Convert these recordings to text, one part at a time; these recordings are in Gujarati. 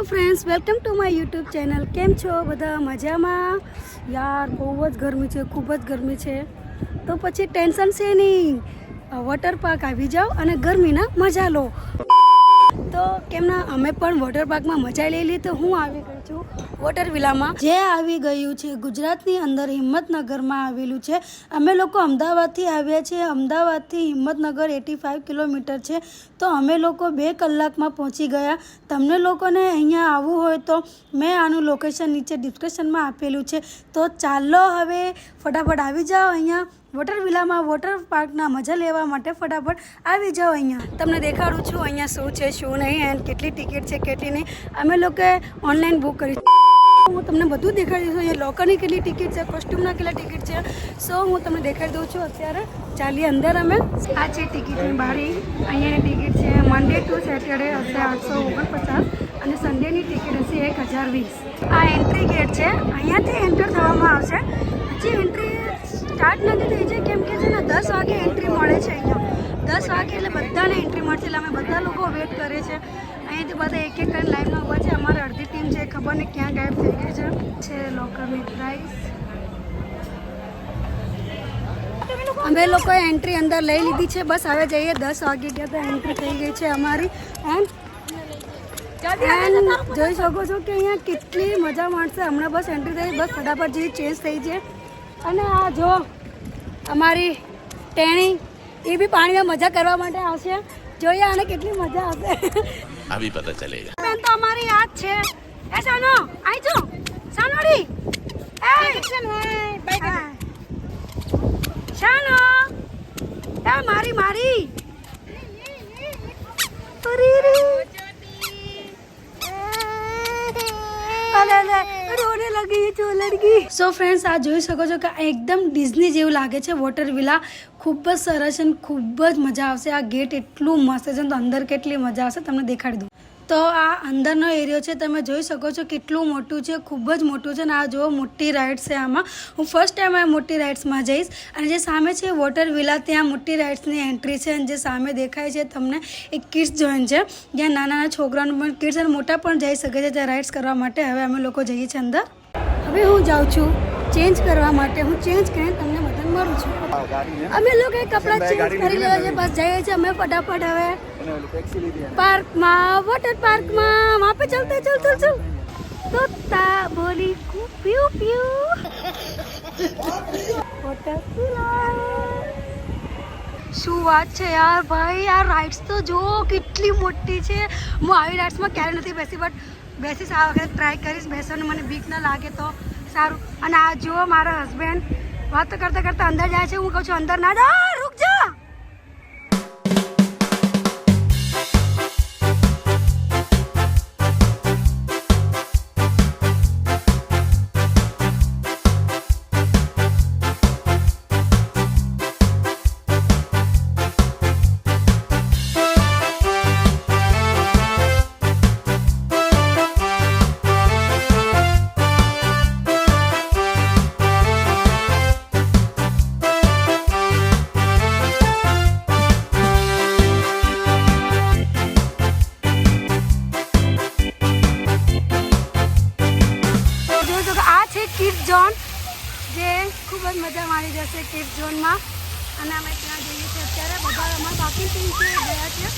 Friends welcome to my YouTube channel. केम छो बधा मजामां? यार बहुत ज गर्मी है, खूब ज गर्मी है, तो पछी टेन्शन से नहीं, वॉटर पार्क आवी जाओ अने गर्मीना मजा लो। तो केमना अमे पण वॉटर पार्क में मजा ले ली। तो हूँ आवी गई छूँ वॉटर विला में, जे आवी गयुं छे गुजरातनी अंदर हिम्मतनगर में आवेलुं छे। अमे लोको अमदावादथी आव्या छे। अमदावादथी हिम्मतनगर 85 किलोमीटर है, तो अमे लोको 2 कलाक में पहुँची गया। तमने लोकोने अहींया आववुं होय तो मैं आनुं लोकेशन नीचे डिस्क्रिप्शन में आपेलुं छे। तो चालो हवे फटाफट आवी जाओ अहींया वॉटर विला में वॉटर पार्कना मजा लेवा माटे। फटाफट आवी जाओ। अहींया तमने देखाडुं छुं अहींया शुं छे शुं नहीं एंड केटली टिकિટ छे केटली नहीं। अमे लोकोए ऑनलाइन बुक करी। હું તમને બધું દેખાડી દઉં છું। અહીંયા લોકરની કેટલી ટિકિટ છે, કોસ્ટ્યુમના કેટલા ટિકિટ છે, સો હું તમને દેખાડી દઉં છું। અત્યારે ચાલીએ અંદર અમે। આ છે ટિકિટની બારી। અહીંયાની ટિકિટ છે મંડે ટુ સેટરડે હશે 849 અને સન્ડેની ટિકિટ હશે 1020। આ એન્ટ્રી ગેટ છે, અહીંયાથી એન્ટર થવામાં આવશે। હજી એન્ટ્રી સ્ટાર્ટ નથી થઈ છે, કેમ કે છે ને 10 વાગે એન્ટ્રી મળે છે। અહીંયા 10 વાગે એટલે બધાને એન્ટ્રી મળશે, એટલે અમે બધા લોકો વેટ કરે છે। અહીંયાથી બધા એક એક કરીને લાઈનમાં ઊભા છે। અમારી અડધી ટીમ છે, ખબર નહીં ક્યાં ગાયબ થઈ ગઈ છે લોકરની પ્રાઇસ। અમે લોકોએ એન્ટ્રી અંદર લઈ લીધી છે। બસ હવે જઈએ। 10 વાગી ગયા તો એન્ટ્રી થઈ ગઈ છે અમારી। એન્ડ જોઈ શકો છો કે અહીંયા કેટલી મજા માણશે। હમણાં બસ એન્ટ્રી થઈ, બસ ફટાફટ જેવી ચેન્જ થઈ છે। અને આ જો અમારી ટેણી એ બી પાણીમાં મજા કરવા માટે આવશે। જોઈએ આને કેટલી મજા આવશે, अभी पता चलेगा। બેન તો અમારી યાદ છે। એ સાનો આઈ જો સાનોડી એ સાનો એ મારી મારી रोने लगी जो लड़की। सो फ्रेंड्स आ જોઈ શકો છો કે એકદમ ડિઝની જેવું લાગે છે વોટર વિલા। ખૂબ જ સરસ અને ખૂબ જ મજા આવશે। આ ગેટ એટલું મસ્ત છે, તો અંદર કેટલી મજા આવશે તમને દેખાડી દઉં। તો આ અંદરનો એરિયો છે, તમે જોઈ શકો છો કેટલું મોટું છે, ખૂબ જ મોટું છે। અને આ જો મોટી રાઇડ્સ છે। આમાં હું ફર્સ્ટ ટાઈમ આ મોટી રાઇડ્સમાં જઈશ। અને જે સામે છે વોટર વિલા, ત્યાં મોટી રાઇડ્સની એન્ટ્રી છે। અને જે સામે દેખાય છે તમને એક કિડ્સ ઝોન છે, જ્યાં નાના નાના છોકરાઓનું પણ કિડ્સ અને મોટા પણ જઈ શકે છે ત્યાં રાઇડ્સ કરવા માટે। હવે અમે લોકો જઈએ છીએ અંદર। હવે હું જાઉં છું ચેન્જ કરવા માટે। હું ચેન્જ કરીને તમને બધાને મળું છું। અમે લોકો કપડાં ચેન્જ કરી લેવા છે, બસ જઈએ છીએ અમે ફટાફટ હવે પાર્કમાં, વોટર પાર્કમાં। વहाँ पे चलते चल चल चल। तोता बोली प्यू प्यू वोटर શું વાત છે યાર ભાઈ। આ રાઇડ્સ તો જો કેટલી મોટી છે। હું આવી રાઇડ્સમાં ક્યારે નથી બેસી, બટ બેસીશ આ વખતે ટ્રાય કરીશ બેસવાનું, મને બીક ના લાગે તો સારું। અને આ જુઓ મારા હસબન્ડ વાત કરતા કરતા અંદર જાય છે। હું કહું છું અંદર ના જા, રૂક જા। કિડ્સ ઝોન, જે ખૂબ જ મજા માણી જશે કિડ્સ ઝોનમાં। અને અમે ત્યાં જઈએ છીએ અત્યારે। બધા અમારા બાકી ટીમ છે ગયા છે।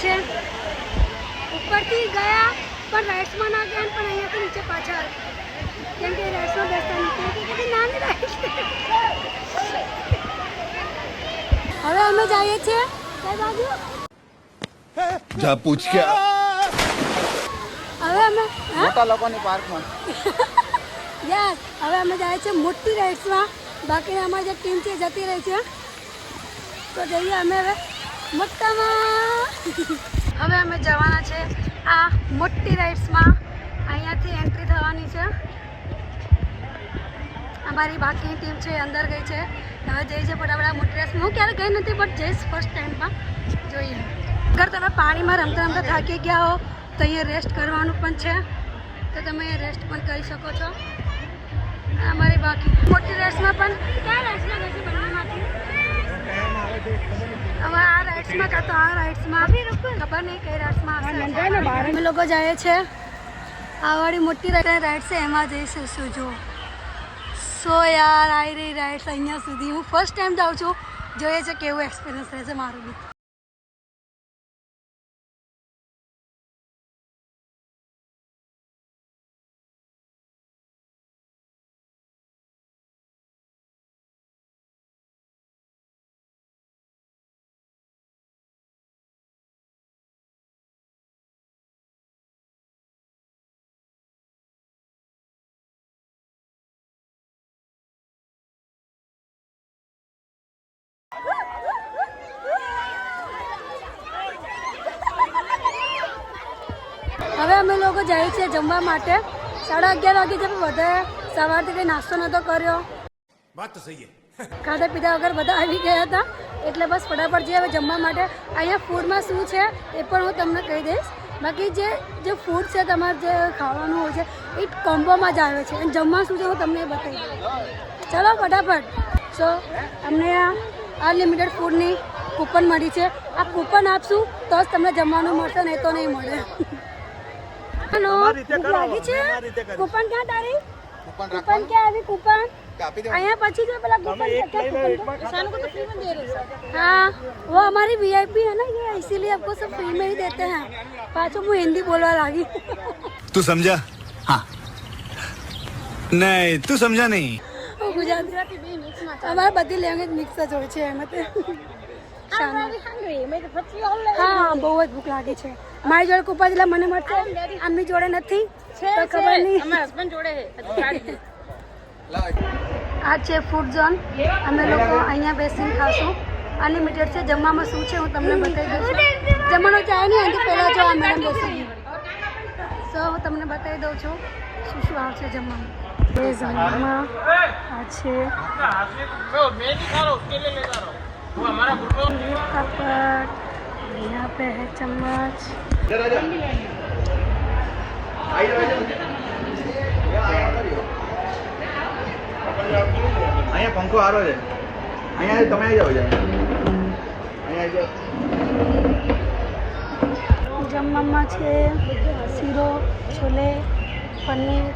છે. ઉપરથી ગયા પણ રાઇડ્સમાં ના ગયા પણ અહીંયાથી નીચે પાછા કેમ કે રાઇડ્સમાં બેસતા નથી કેટલી નાની રાઇડ્સ છે. હવે અમે જઈએ છીએ કઈ બાજુ જા પૂછ ક્યાં હવે અમે મોટા લોકોની પાર્કમાં યસ હવે અમે જઈએ છીએ મોટી રાઇડ્સમાં. બાકી અમારી જે ટીમ છે જતી રહી છે તો જઈએ અમે હવે મોટામાં. હવે અમે જવાના છે આ મોટી રાઇડ્સમાં. અહીંયાથી એન્ટ્રી થવાની છે. અમારી બાકીની ટીમ છે અંદર ગઈ છે. હવે જઈએ છીએ ફટાફટ મોટી રાઇડ્સમાં. હું ક્યારે ગઈ નથી બટ જઈશ ફર્સ્ટ ટાઈમમાં. જોઈએ અગર તમે પાણીમાં રમતા રમતા થાકી ગયા હો તો અહીંયા રેસ્ટ કરવાનું પણ છે તો તમે રેસ્ટ પણ કરી શકો છો. અમારી બાકી મોટી રાઇડ્સમાં પણ કયા રાઇડ્સમાં ગઈ છે બંનેમાંથી હવે આ રાઇડ્સમાં કાં તો આ રાઇડ્સમાં ખબર નહીં કઈ રાઇડ્સમાં અમે લોકો જઈએ છે આ વાળી મોટી રાઇડ છે એમાં જઈશું શું જો સો યાર આવી રહી રાઇડ્સ અહીંયા સુધી. હું ફર્સ્ટ ટાઈમ જાઉં છું. જોઈએ છે કેવું એક્સપિરિયન્સ રહેશે મારું બી. હવે અમે લોકો જઈએ છીએ જમવા માટે. 11:30 વાગે જब બધા સવારથી કંઈ નાસ્તો નહોતો કર્યો. વાત તો સહી હે. ખાધા પીધા વગર બધા આવી ગયા હતા એટલે બસ ફટાફટ જઈએ હવે જમવા માટે. અહીંયા ફૂડમાં શું છે એ પણ હું તમને કહી દઈશ. બાકી જે ફૂડ છે તમારે જે ખાવાનું હોય છે એ કોમ્બોમાં જ આવે છે અને જમવા શું છે હું તમને બતાવી દઈશ. ચલો ફટાફટ. સો અમને આ લિમિટેડ ફૂડની કૂપન મળી છે. આ કૂપન આપશું તો જ તમને જમવાનું મળશે નહીં તો નહીં મળે. હેલો ભૂખ લાગી છે? કૂપન ક્યાં તારી? कूपन क्या है अभी कूपन અહીંયા પછી जो पहला कूपन किसान को तो फ्री में दे रहे हैं. हाँ वो हमारी वीआईपी है ना ये इसीलिए आपको सब फ्री में ही देते हैं. पाछो मैं हिंदी बोलवा लागी. तू समझा? हाँ नहीं तू समझा नहीं. ગુજરાતી અમારે બધી લેંગ્વેજ મિક્સ જ હોય છે એમાં તે. હા બહુ જ ભૂખ લાગી છે. મારી જોડે કૂપન એટલે મને મળશે આમની જોડે નથી તો ખબર નહીં. આ છે ફૂડ ઝોન. અમે લોકો અહીંયા બેસીને ખાશું. અનલિમિટેડ છે. જમવામાં શું છે હું તમને બતાવી દઉં છું. જમવાનું ચાય નહીં એનાથી પહેલાં જો આ મેડમ બેસી સો હું તમને બતાવી દઉં છું શું શું આવશે જમવામાં. ये जमाना अच्छे कपट यहाँ पे है चम्मच. અહીંયા પંખો આરો છે. અહીંયા તમે આવી જાઓ. અહીંયા જમવામાં છે શીરો છોલે પનીર.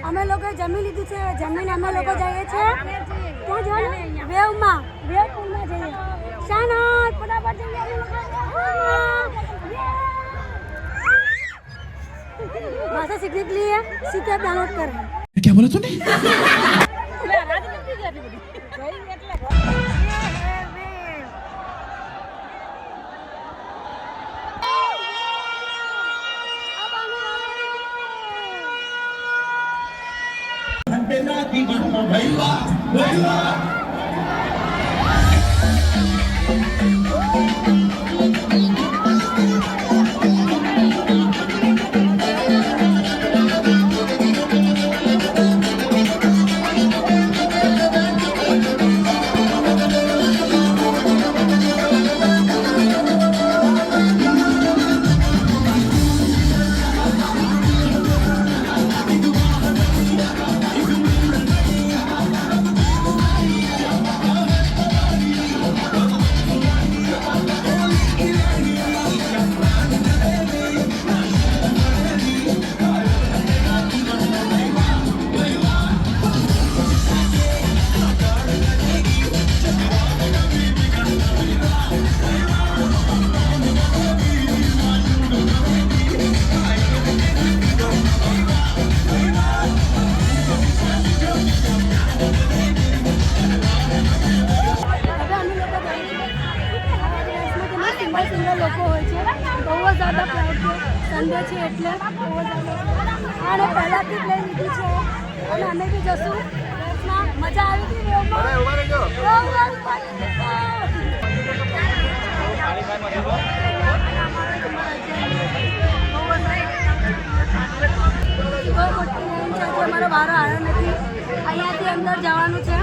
અમે લોકો જમી લીધું છે. જમીને અમે લોકો જઈએ છીએ ક્યાં જવાનું? વેવમાં વેવપુરમાં જઈએ. શાનો ફટાફટ જઈએ અમે લોકો. भाषा सीखने के लिए सीखे डाउनलोड करें. क्या बोला तूने? લોકો હોય છે, બહુ જ ज़्यादा ક્રાઉડ છે. સન્ડે છે એટલે બહુ જ ज़्यादा. અને પહેલાંથી જ લઈ લીધી છે અને અમે બી જશું. રેસમાં મજા આવી હતી રેસમાં. બહુ જ મજા અમારો વારો આવ્યો નથી. અહીંયાથી અંદર જવાનું છે.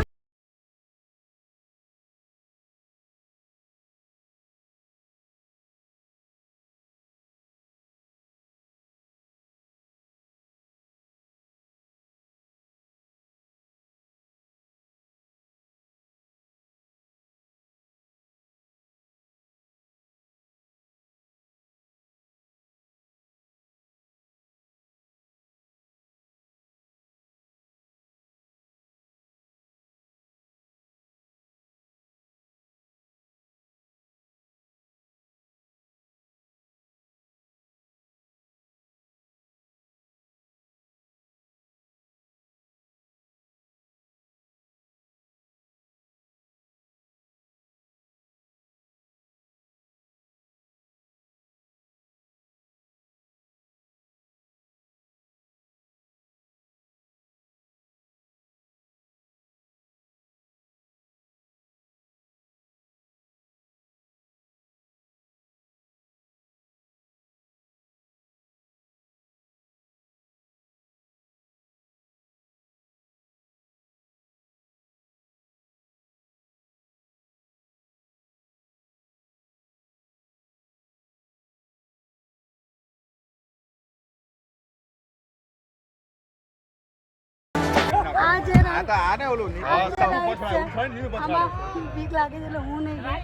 બીક લાગે છે એટલે હું નહીં ગઈ.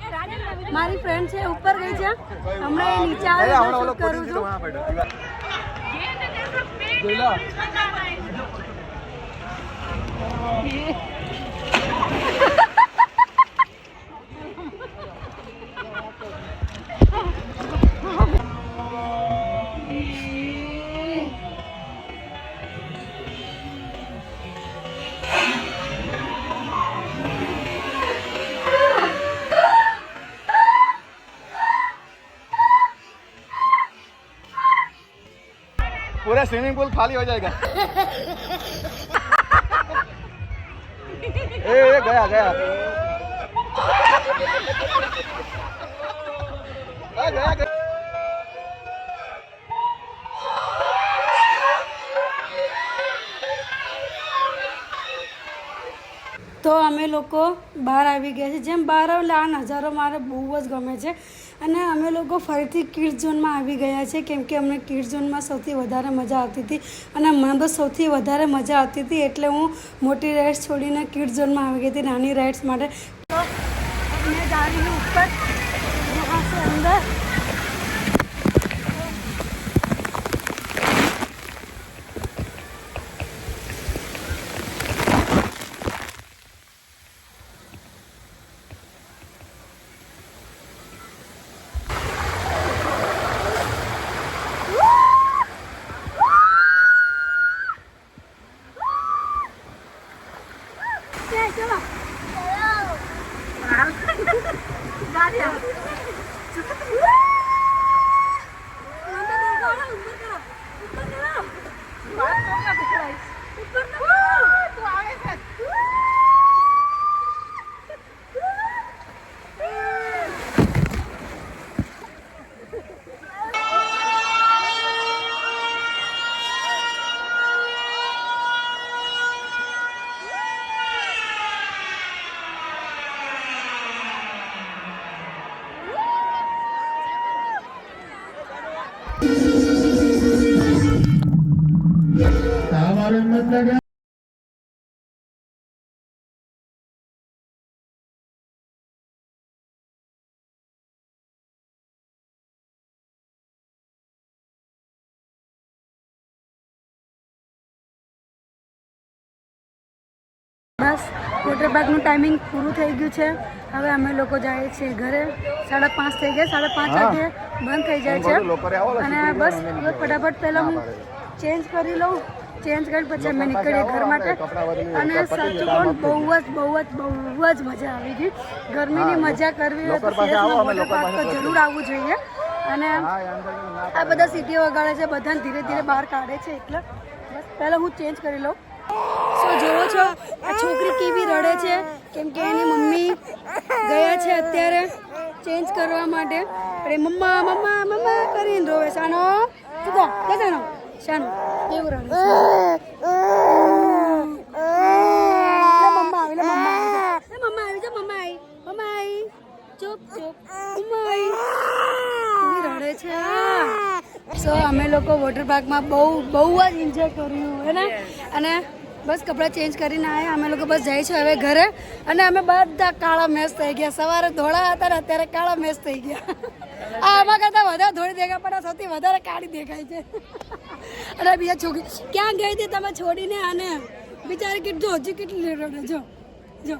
મારી ફ્રેન્ડ છે ઉપર ગઈ છે, હમણાં એ નીચે આવે તો શૂટ કરું છું. पूरा स्विमिंग पूल खाली हो जाएगा. ए गया गया गया. તો અમે લોકો બહાર આવી ગયા છે. જેમ બહાર એટલે આ નજારો મારે બહુ જ ગમે છે અને અમે લોકો ફરીથી કિડ્સ ઝોનમાં આવી ગયા છે કેમ કે અમને કિડ્સ ઝોનમાં સૌથી વધારે મજા આવતી હતી અને મને બસ સૌથી વધારે મજા આવતી હતી એટલે હું મોટી રાઇડ્સ છોડીને કિડ્સ ઝોનમાં આવી ગઈ હતી નાની રાઇડ્સ માટે. તો અમે ગાડીની ઉપર यहाँ से અંદર બસ વોટર પાર્કનું ટાઈમિંગ પૂરું થઈ ગયું છે. હવે અમે લોકો જઈએ છીએ ઘરે. 5:30 થઈ ગયા. 5:30 વાગે બંધ થઈ જાય છે અને બસ હવે ફટાફટ પહેલાં હું ચેન્જ કરી લઉં. ચેન્જ કરી પછી અમે નીકળીએ ઘર માટે. અને સાચું કહું બહુ જ મજા આવી ગઈ. ગરમીની મજા કરવી હોય તો વોટર પાર્ક તો જરૂર આવવું જોઈએ અને આ બધા સીટીઓ વગાડે છે, બધાને ધીરે ધીરે બહાર કાઢે છે. એટલે બસ પહેલાં હું ચેન્જ કરી લઉં. સો જોવો છો આ છોકરી કેવી રડે છે, કેમ કે એની મમ્મી ગયા છે અત્યારે ચેન્જ કરવા માટે. પણ એ મમ્મા મમ્મા મમ્મા કરીને રોવે. શાનો શું કહો શાનો શાનો કેવું રડે છે. મમ્મા આવી મમ્મા આવી મમ્મા આવી જા મમ્મા આવી મમ્મા આવી ચૂપ ચૂપ મમ્મા આવી કેવી રડે છે. સો અમે લોકો વોટર પાર્કમાં બહુ જ એન્જોય કર્યું હે ને. અને બસ કપડાં ચેન્જ કરીને આવ્યા અમે લોકો. બસ જાય છે હવે ઘરે. અને અમે બધા કાળા મેચ થઈ ગયા. સવારે ધોળા હતા ને અત્યારે કાળા મેચ થઈ ગયા. આમાં કરતાં વધારે ધોળી દેખાય પણ સૌથી વધારે કાળી દેખાય છે. અને બીજા છોકરી ક્યાં ગઈ હતી તમે છોડીને આને બિચારી કેટલું હજી કેટલી રડે. જો જો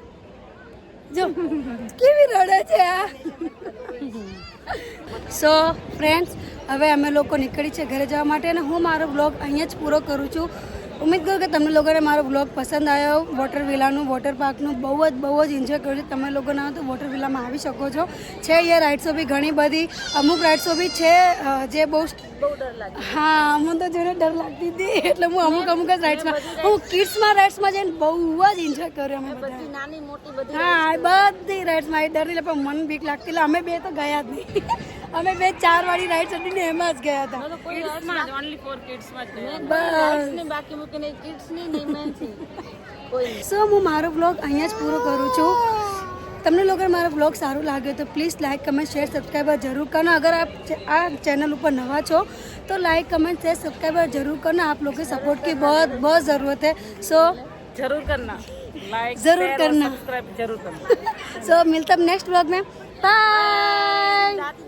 જો કેવી રડે છે આ. સો ફ્રેન્ડ્સ હવે અમે લોકો નીકળી છે ઘરે જવા માટે. અને હું મારો બ્લોગ અહીંયા જ પૂરો કરું છું. ઉમ્મીદ કરું કે તમને લોકોને મારો બ્લોગ પસંદ આવ્યો. વોટર વિલાનું વોટર પાર્કનું બહુ જ એન્જોય કર્યું છે. તમે લોકો ના તો વોટર વિલામાં આવી શકો છો. છે એ રાઇડ્સો બી ઘણી બધી, અમુક રાઇડ્સો બી છે જે બહુ ડર લાગે. હા મને તો જોઈને ડર લાગતી હતી એટલે હું અમુક જ રાઇડ્સમાં હું કિડ્સમાં રાઇડ્સમાં જઈને બહુ જ એન્જોય કર્યો અમે બધા. નાની મોટી બધી હા બધી રાઇડ્સમાં ડર નહીં પણ મને બીક લાગતી એટલે અમે બે તો ગયા જ નહીં. અમે બે 4 વાળી રાઇડ્સ હતી ને એમાં જ ગયા હતા. સો હું મારો બ્લોગ અહીંયા જ પૂરો કરું છું. તમને લોકોને મારો બ્લોગ સારું લાગ્યો તો please like comment share subscriber જરૂર करना. अगर आप આ चैनल ऊपर नवा છો तो लाइक कमेंट शेयर सब्सक्राइबर जरूर करना. आप लोग के सपोर्ट की बहुत ज़रूरत है. सो जरूर करना, लाइक जरूर करना, सब्सक्राइब जरूर करना. सो मिलते हैं नेक्स्ट ब्लॉग में. बाय.